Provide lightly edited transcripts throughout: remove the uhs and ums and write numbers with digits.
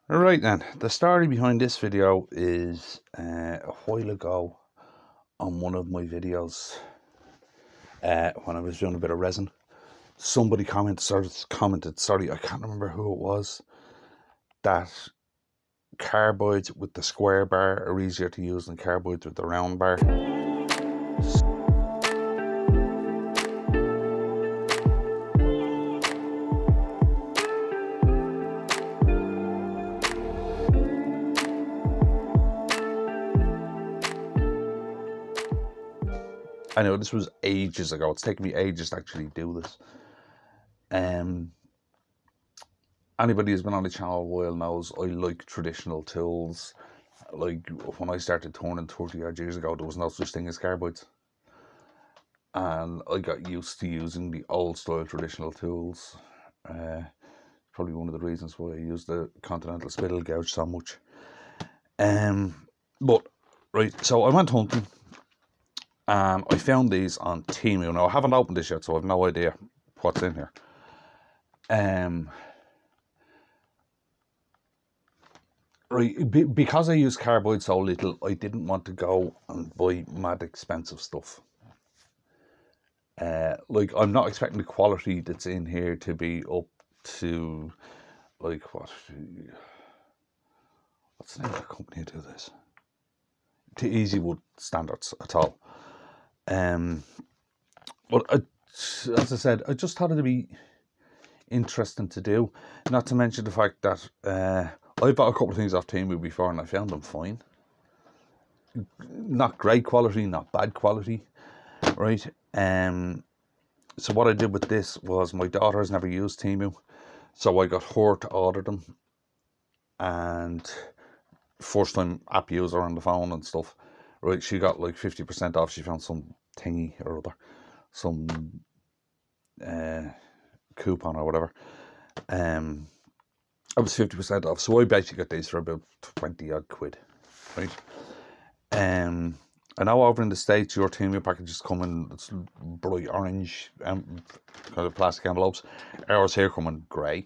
Right then, the story behind this video is a while ago on one of my videos when I was doing a bit of resin. Somebody commented, sorry, I can't remember who it was, that carbides with the square bar are easier to use than carbides with the round bar. I know this was ages ago. It's taken me ages to actually do this. Anybody who's been on the channel a while knows I like traditional tools. Like when I started turning 30 odd years ago, there was no such thing as carbides. And I got used to using the old style traditional tools. Probably one of the reasons why I use the Continental spittle gouge so much. But right, so I went hunting. I found these on Temu. Now I haven't opened this yet, so I have no idea what's in here. Right, because I use carbide so little, I didn't want to go and buy mad expensive stuff. Like, I'm not expecting the quality that's in here to be up to, like, what's the name of the company who do this? To Easywood standards at all. But as I said, I just thought it'd be interesting to do. Not to mention the fact that I bought a couple of things off Temu before and I found them fine. Not great quality, not bad quality, right? So what I did with this was, my daughter has never used Temu, so I got her to order them. And first time app user on the phone and stuff, right? She got like 50% off. She found some thingy or other, some coupon or whatever. I was 50% off, so I basically got these for about 20 odd quid, right? I know over in the States, your Temu packages come in bright orange kind of plastic envelopes. Ours here come in grey,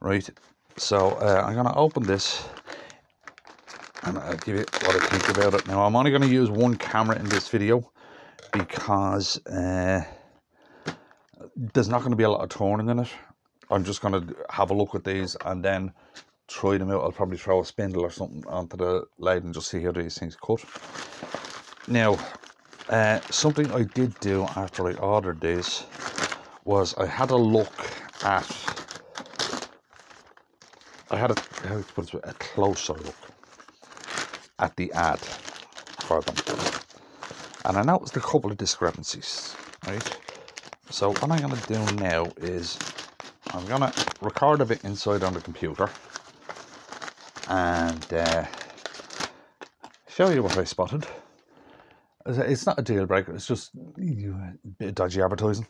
right? So I'm going to open this and I'll give you what I think about it. Now, I'm only going to use one camera in this video because there's not going to be a lot of turning in it. I'm just going to have a look at these and then try them out. I'll probably throw a spindle or something onto the lathe and just see how these things cut. Now, something I did do after I ordered these was I had a look at, a closer look at the ad for them. And I noticed a couple of discrepancies, right? So what I'm going to do now is I'm going to record a bit inside on the computer and show you what I spotted. It's not a deal breaker, it's just a bit of dodgy advertising,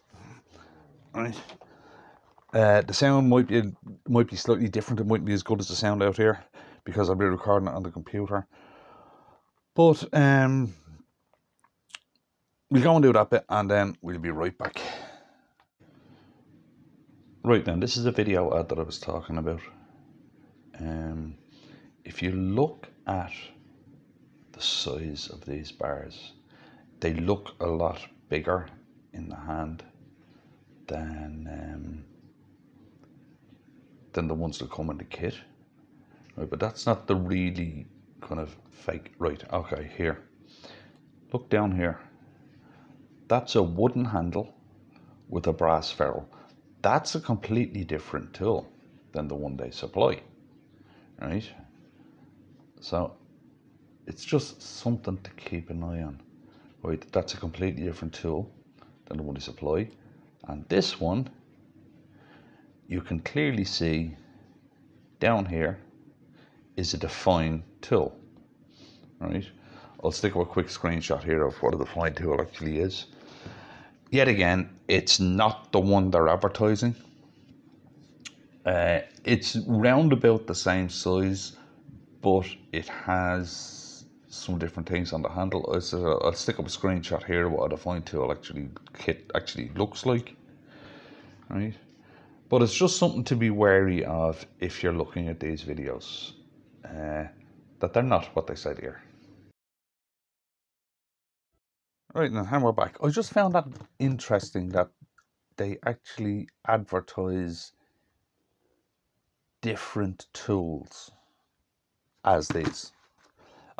right? The sound might be slightly different. It mightn't be as good as the sound out here because I'll be recording it on the computer. But we'll go and do that bit and then we'll be right back. Right then, this is a video ad that I was talking about. If you look at the size of these bars, they look a lot bigger in the hand than the ones that come in the kit, right? But that's not the really kind of fake. Right, okay, here, look down here, that's a wooden handle with a brass ferrule. That's a completely different tool than the one they supply, right? So it's just something to keep an eye on, right? That's a completely different tool than the one they supply. And this one, you can clearly see down here is a defined tool, right? I'll stick up a quick screenshot here of what a defined tool actually is. Yet again, it's not the one they're advertising. It's round about the same size, but it has some different things on the handle. I'll stick up a screenshot here of what a defined tool kit actually looks like, right? But it's just something to be wary of if you're looking at these videos, that they're not what they said here. Right, now, and we're back. I just found that interesting that they actually advertise different tools as these.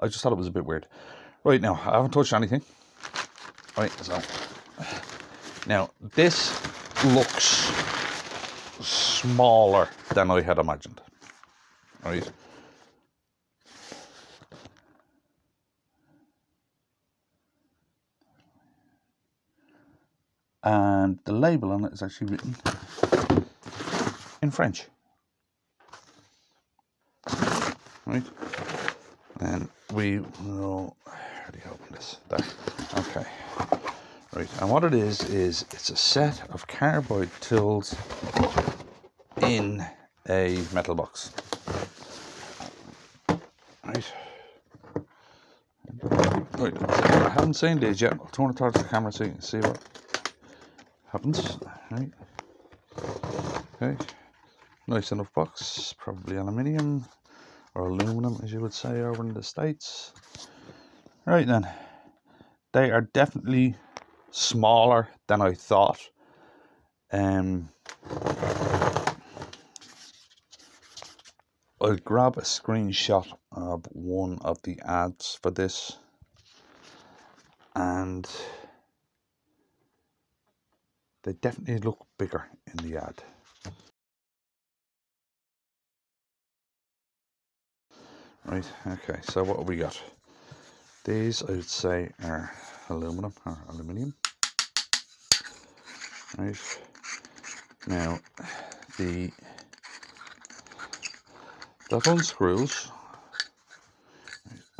I just thought it was a bit weird. Right, now, I haven't touched anything. Right, so now this looks smaller than I had imagined. Right. And the label on it is actually written in French. Right. And we will, how do you open this? There. Okay. Right. And what it is it's a set of carbide tools in a metal box. Right. Right. I haven't seen these yet. I'll turn it towards the camera so you can see what happens. Right. Okay. Nice enough box. Probably aluminium or aluminum, as you would say over in the States. Right then. They are definitely smaller than I thought. I'll grab a screenshot of one of the ads for this, and they definitely look bigger in the ad. Right, okay, so what have we got? These I would say are aluminum or aluminium. Right, now that unscrews,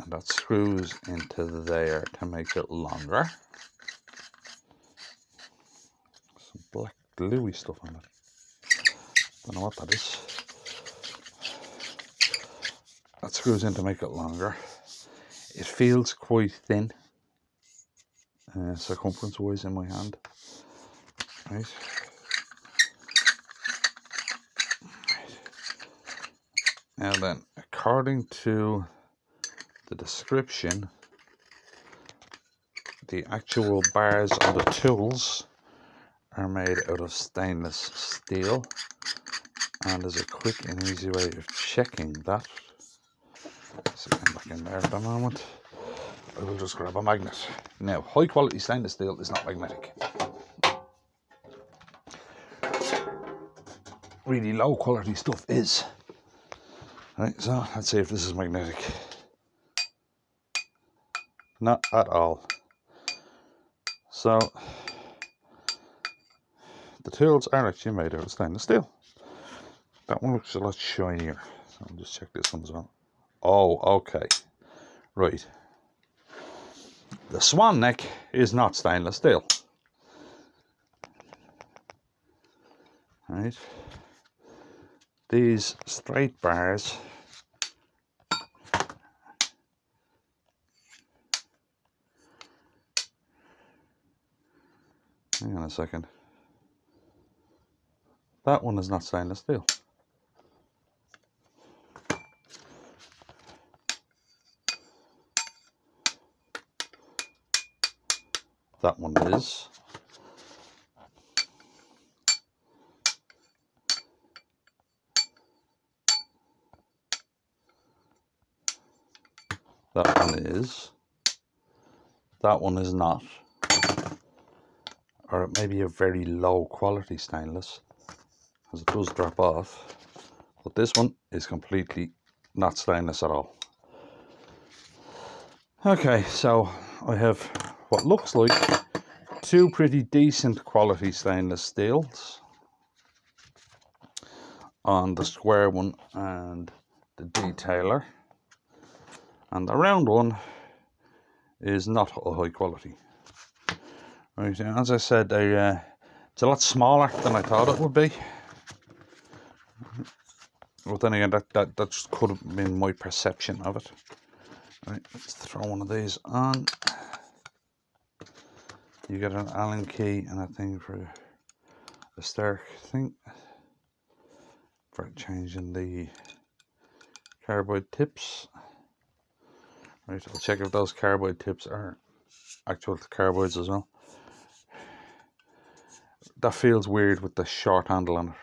and that screws into there to make it longer. Some black gluey stuff on it. Don't know what that is. That screws in to make it longer. It feels quite thin, circumference wise in my hand. Right. Now then, according to the description, the actual bars on the tools are made out of stainless steel, and there's a quick and easy way of checking that. So I'm back in there at the moment. I will just grab a magnet. Now, high quality stainless steel is not magnetic. Really low quality stuff is. Right, so let's see if this is magnetic. Not at all. So the tools are actually made out of stainless steel. That one looks a lot shinier. So I'll just check this one as well. Oh, okay. Right. The swan neck is not stainless steel. Right. These straight bars hang on a second. That one is not stainless steel. That one is. That one is. That one is not. Or it may be a very low quality stainless, as it does drop off. But this one is completely not stainless at all. Okay, so I have what looks like two pretty decent quality stainless steels on the square one and the detailer, and the round one is not a high quality. Right, as I said, it's a lot smaller than I thought it would be. But then again, that just could have been my perception of it. Right, let's throw one of these on. You get an Allen key and a thing for a start thing. for changing the carbide tips. Right, I'll check if those carbide tips are actual carbides as well. That feels weird with the short handle on it.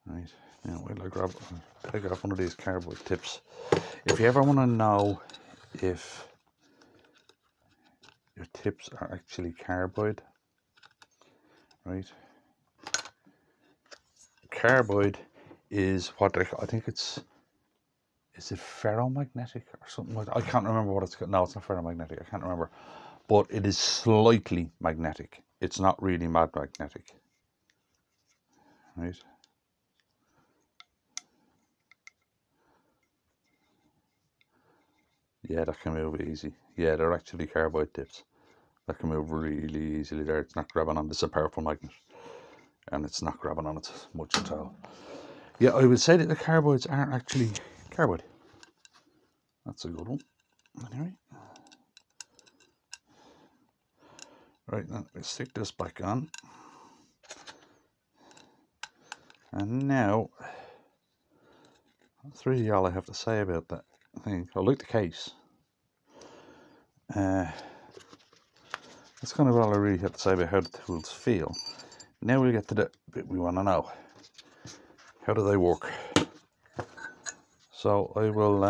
Right, now while I take off one of these carbide tips. If you ever want to know if your tips are actually carbide, right? Carbide is what they, I think it's, is it ferromagnetic or something like that? I can't remember what it's called. No, it's not ferromagnetic. I can't remember. But it is slightly magnetic. It's not really magnetic. Right? Yeah, that can move easy. Yeah, they're actually carbide tips. That can move really easily there. It's not grabbing on. This is a powerful magnet. And it's not grabbing on it much at all. Yeah, I would say that the carbides aren't actually carbide. That's a good one. Anyway. Right, now let's stick this back on. And now, that's really all I have to say about that thing. I like the case. That's kind of all I really have to say about how the tools feel. Now we'll get to the bit we want to know. How do they work? So I will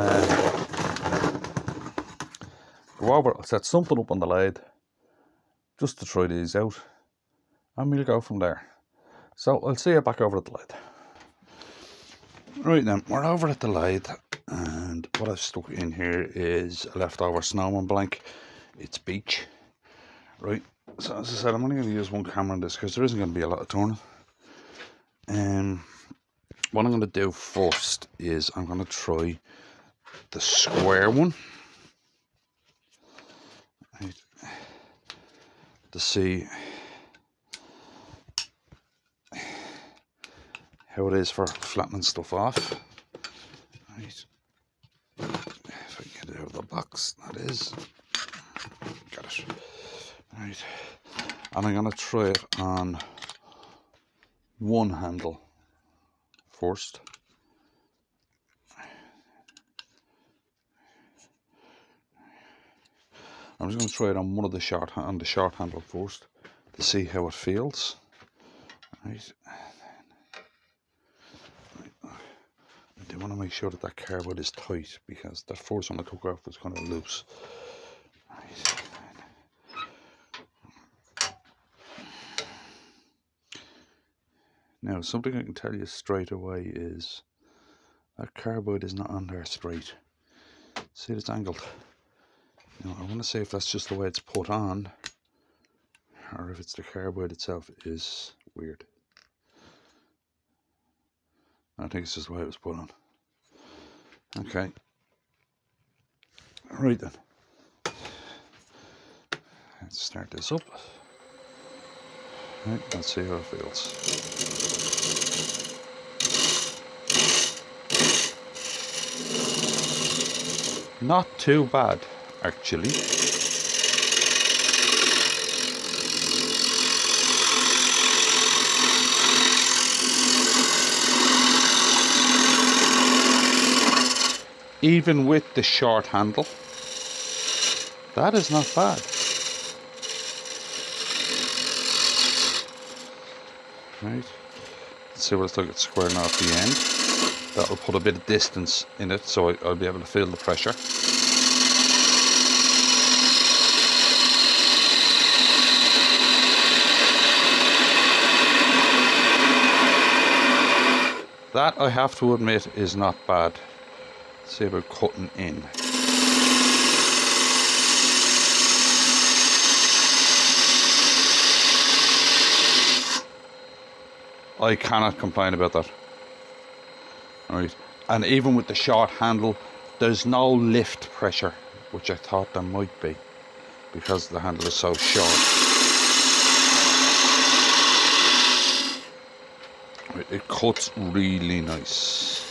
go over, I'll set something up on the lathe just to try these out, and we'll go from there. So I'll see you back over at the lathe. Right then, we're over at the lathe, and what I've stuck in here is a leftover snowman blank. It's beach. Right, so as I said, I'm only going to use one camera on this because there isn't going to be a lot of turning. What I'm going to do first is I'm going to try the square one, right, to see how it is for flattening stuff off. Right. If I can get it out of the box, that is. Got it. Right. And I'm going to try it on one handle first. I'm just going to try it on one of the short handle first to see how it feels. Right. I do want to make sure that that carbide is tight because that first one I took off was kind of loose. Right. Now, something I can tell you straight away is that carbide is not on there straight. See, it's angled. Now, I want to see if that's just the way it's put on, or if it's the carbide itself is weird. I think it's just the way it was put on. Okay. Right then. Let's start this up. Right, let's see how it feels. Not too bad, actually. Even with the short handle, that is not bad. Right, let's see what it's like at squaring off the end. That'll put a bit of distance in it, so I'll be able to feel the pressure. That, I have to admit, is not bad. Let's see about cutting in. I cannot complain about that. Right, and even with the short handle, there's no lift pressure, which I thought there might be because the handle is so short. Right, it cuts really nice.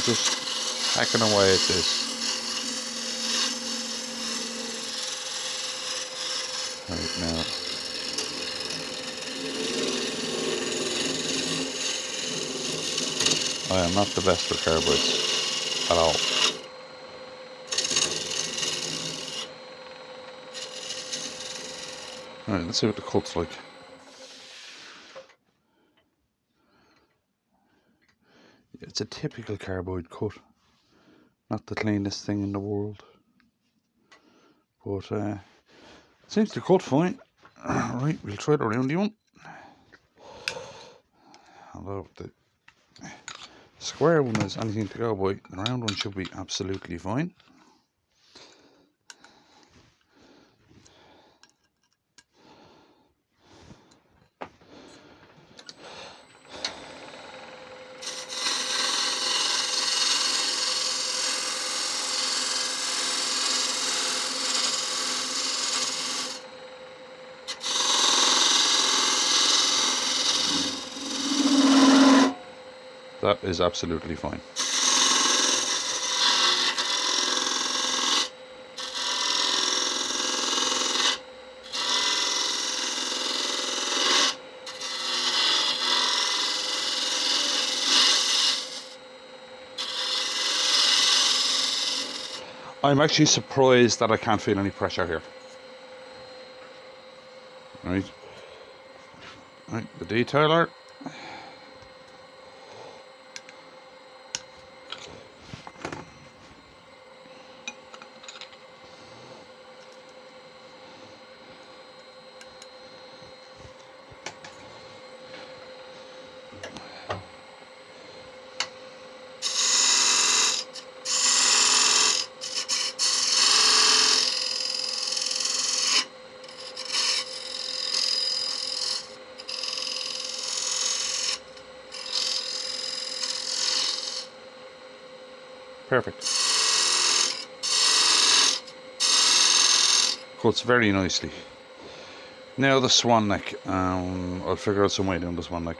just hacking away at this. Right now. I am not the best with carbides at all. Alright, let's see what the cut's like. It's a typical carbide cut. Not the cleanest thing in the world. But it seems to cut fine. Right, we'll try the roundy one. Although the square one is anything to go by, the round one should be absolutely fine. That is absolutely fine. I'm actually surprised that I can't feel any pressure here. Right, the detailer. Perfect. Cuts very nicely. Now the swan neck. I'll figure out some way doing the swan neck.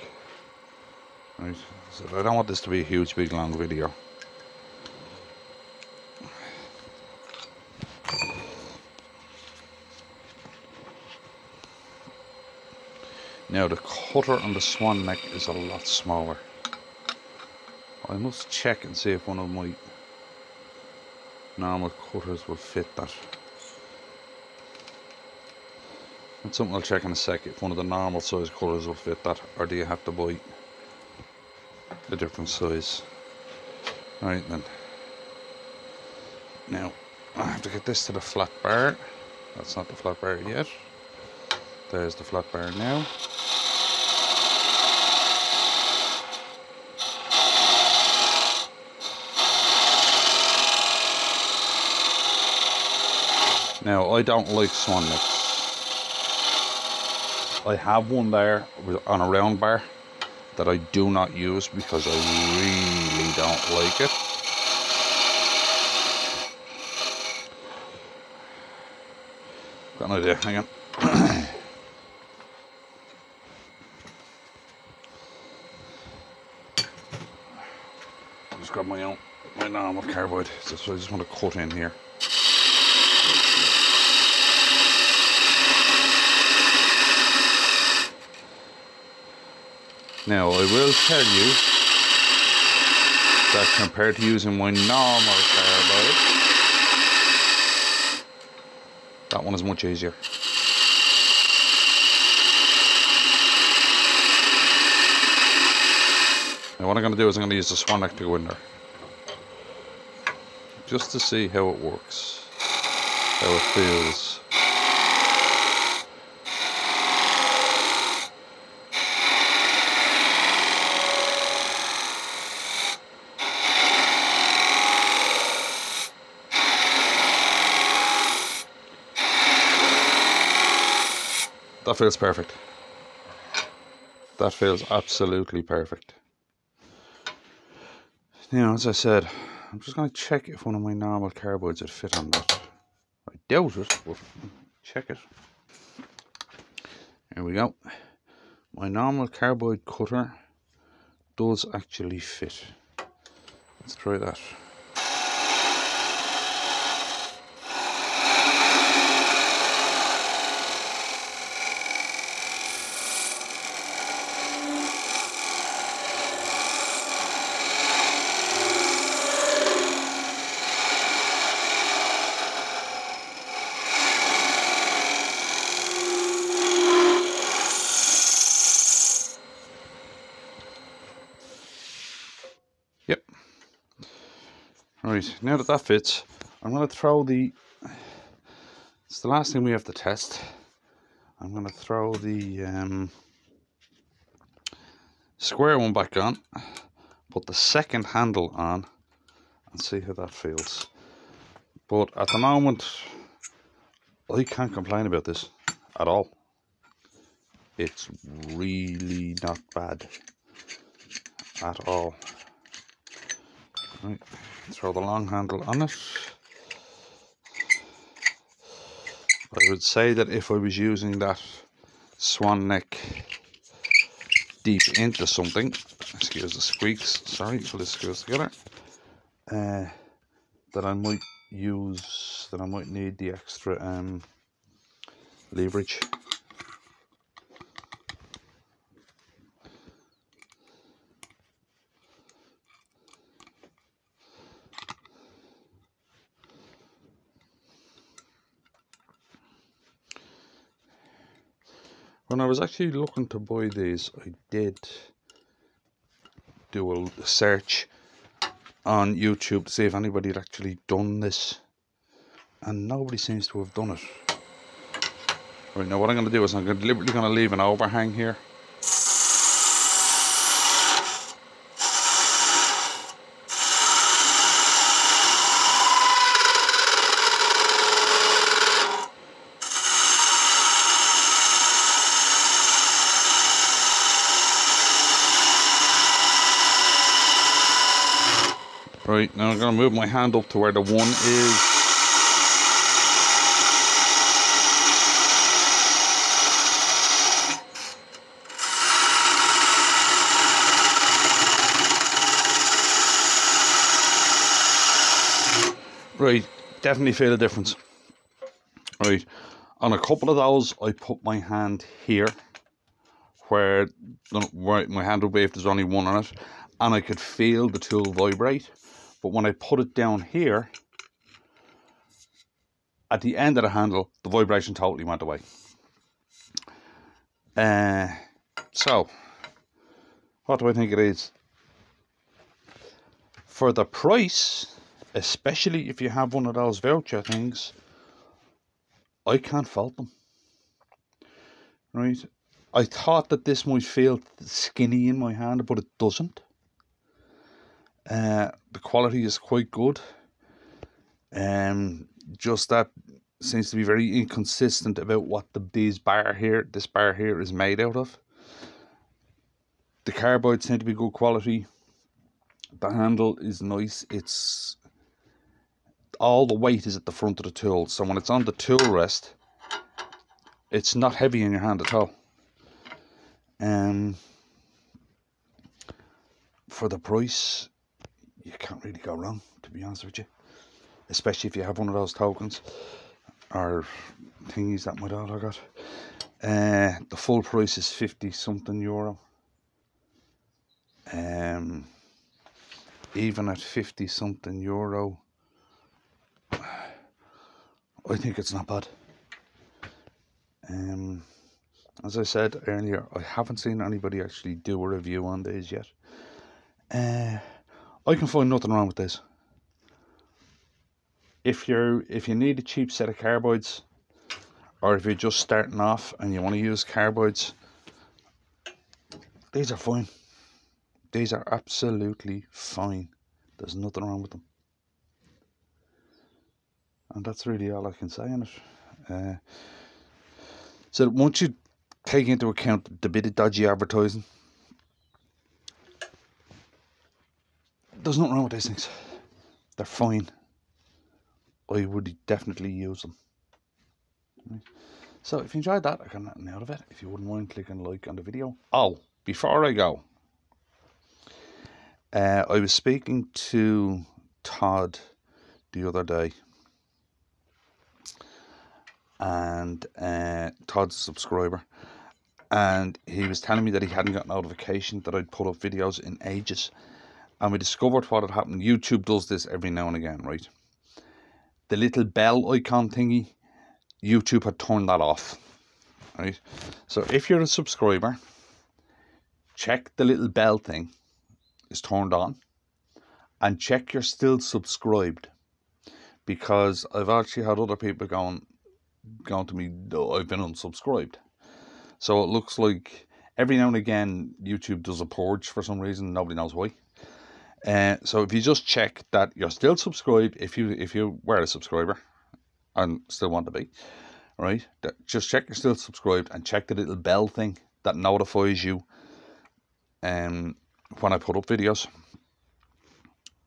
Right. So I don't want this to be a huge, big, long video. Now the cutter on the swan neck is a lot smaller. I must check and see if one of my normal cutters will fit that. That's something I'll check in a sec, if one of the normal size cutters will fit that, or do you have to buy a different size. Right then. Now I have to get this to the flat bar. That's not the flat bar yet. There's the flat bar now. Now, I don't like swan necks. I have one there on a round bar that I do not use because I really don't like it. Got an idea, hang on. Just got my normal carbide, so I just want to cut in here. Now, I will tell you that compared to using my normal carbide, that one is much easier. Now, what I'm going to do is I'm going to use the swan neck to go in there, just to see how it works, how it feels. That feels perfect. That feels absolutely perfect. Now, as I said, I'm just going to check if one of my normal carbides would fit on that. I doubt it, but check it. Here we go. My normal carbide cutter does actually fit. Let's try that. Yep. Right, now that that fits, I'm going to throw it's the last thing we have to test. I'm going to throw the square one back on, put the second handle on, and see how that feels. But at the moment, I can't complain about this at all. It's really not bad at all. Right, throw the long handle on it. I would say that if I was using that swan neck deep into something, excuse the squeaks, sorry, so this goes together, that I might need the extra leverage. When I was actually looking to buy these, I did do a search on YouTube to see if anybody had actually done this, and nobody seems to have done it. Right, now what I'm going to do is I'm deliberately going to leave an overhang here. Right, now I'm going to move my hand up to where the one is. Right, definitely feel a difference. Right, on a couple of those, I put my hand here, where my handle be if there's only one on it, and I could feel the tool vibrate. But when I put it down here, at the end of the handle, the vibration totally went away. So, what do I think it is? For the price, especially if you have one of those voucher things, I can't fault them. Right? I thought that this might feel skinny in my hand, but it doesn't. The quality is quite good. Just that seems to be very inconsistent about what this bar here is made out of. The carbide seem to be good quality. The handle is nice. It's all the weight is at the front of the tool, so when it's on the tool rest, it's not heavy in your hand at all. For the price, you can't really go wrong, to be honest with you. Especially if you have one of those tokens or thingies that my daughter got. The full price is 50 something euro. Even at 50 something euro, I think it's not bad. As I said earlier, I haven't seen anybody actually do a review on these yet. I can find nothing wrong with this. If you need a cheap set of carbides, or if you're just starting off and you want to use carbides, these are fine. These are absolutely fine. There's nothing wrong with them. And that's really all I can say on it. So once you take into account the bit of dodgy advertising, there's nothing wrong with these things. They're fine. I would definitely use them. Right. So if you enjoyed that, I got nothing out of it. If you wouldn't mind clicking like on the video. Oh, before I go, I was speaking to Todd the other day, and Todd's a subscriber, and he was telling me that he hadn't got notification that I'd put up videos in ages. And we discovered what had happened. YouTube does this every now and again, right? The little bell icon thingy, YouTube had turned that off, right? So if you're a subscriber, check the little bell thing is turned on, and check you're still subscribed, because I've actually had other people going to me, oh, I've been unsubscribed. So it looks like every now and again YouTube does a purge for some reason, nobody knows why. So if you just check that you're still subscribed, if you were a subscriber and still want to be, right, just check you're still subscribed, and check the little bell thing that notifies you when I put up videos.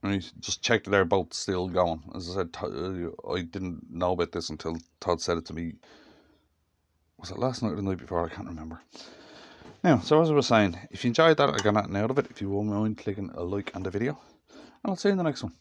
Right, just check that they're both still going. As I said, I didn't know about this until Todd said it to me. Was it last night or the night before? I can't remember. Now, so as I was saying, if you enjoyed that or got anything out of it, if you won't mind clicking a like on the video, and I'll see you in the next one.